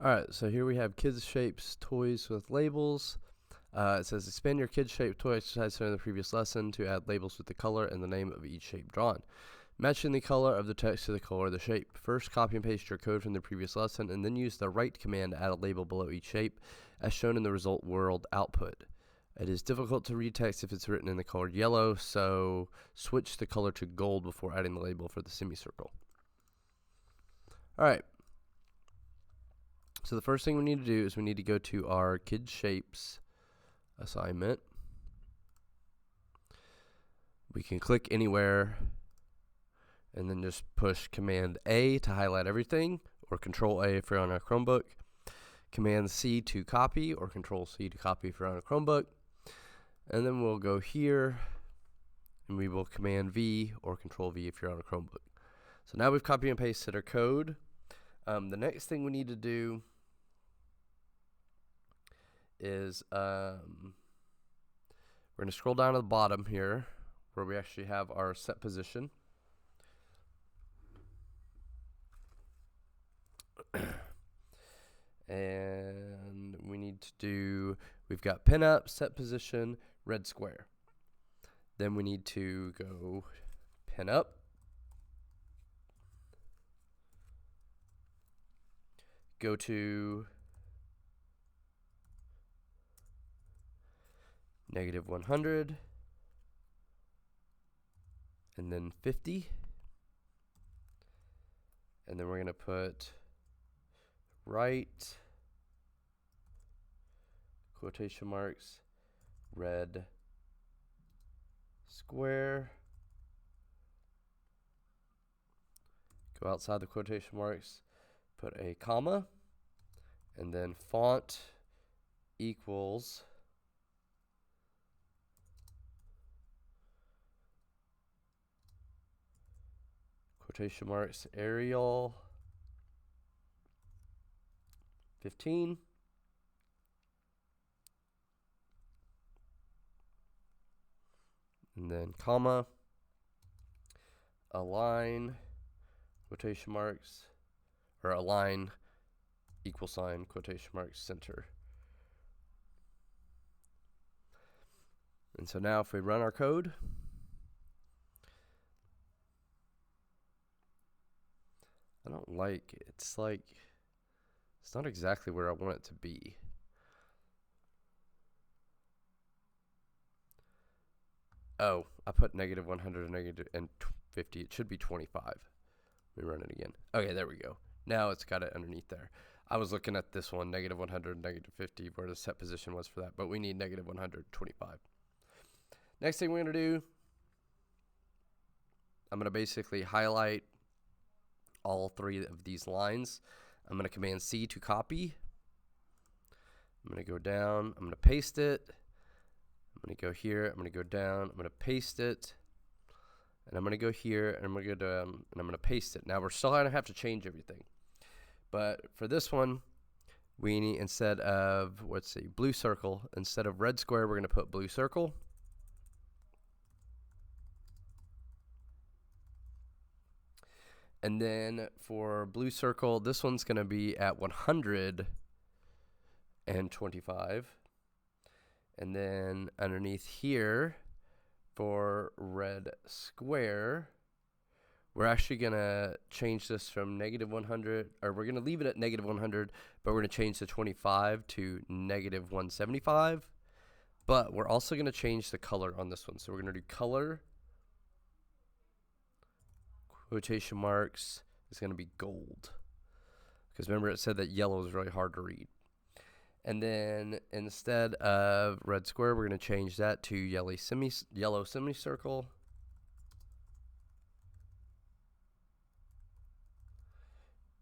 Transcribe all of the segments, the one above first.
Alright, so here we have kids shapes toys with labels. It says expand your kids shape toy exercise in the previous lesson to add labels with the color and the name of each shape drawn. Matching the color of the text to the color of the shape. First, copy and paste your code from the previous lesson, and then use the write command to add a label below each shape, as shown in the result world output. It is difficult to read text if it's written in the color yellow, so switch the color to gold before adding the label for the semicircle. Alright. So the first thing we need to do is we need to go to our kids shapes assignment. We can click anywhere and then just push Command A to highlight everything, or Control A if you're on a Chromebook. Command C to copy, or Control C to copy if you're on a Chromebook. And then we'll go here and we will Command V or Control V if you're on a Chromebook. So now we've copied and pasted our code. The next thing we need to do is we're going to scroll down to the bottom here where we actually have our set position. And we need to do, we've got pin up, set position, red square. Then we need to go pin up, go to -100, and then 50, and then we're going to put right, quotation marks, red square, go outside the quotation marks, put a comma, and then font equals quotation marks Arial 15, and then comma, align quotation marks, or align equal sign quotation marks center. And so now if we run our code, I don't like it. It's like, it's not exactly where I want it to be. Oh, I put -100 and -50. It should be 25. Let me run it again. Okay, there we go. Now it's got it underneath there. I was looking at this one, -100, -50, where the set position was for that, but we need -125. Next thing we're going to do, I'm going to basically highlight all three of these lines. I'm going to Command C to copy. I'm going to go down. I'm going to paste it. I'm going to go here. I'm going to go down. I'm going to paste it. And I'm going to go here. And I'm going to go down. And I'm going to paste it. Now, we're still going to have to change everything. But for this one, we need, instead of, let's see, blue circle, instead of red square, we're going to put blue circle. And then for blue circle, this one's going to be at 125. And then underneath here, for red square, we're actually going to change this from -100, or we're going to leave it at -100, but we're going to change the 25 to -175. But we're also going to change the color on this one. So we're going to do color, quotation marks, is going to be gold. Because remember it said that yellow is really hard to read. And then instead of red square, we're going to change that to yellow semicircle.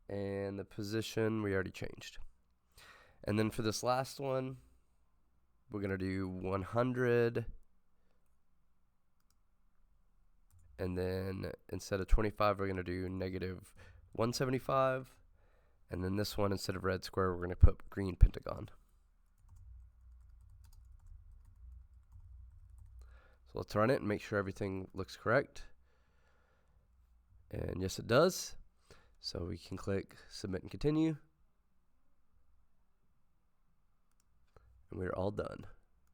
And the position we already changed. And then for this last one, we're going to do 100. And then instead of 25, we're going to do -175. And then this one, instead of red square, we're going to put green pentagon. So let's run it and make sure everything looks correct. And yes, it does. So we can click submit and continue. And we're all done.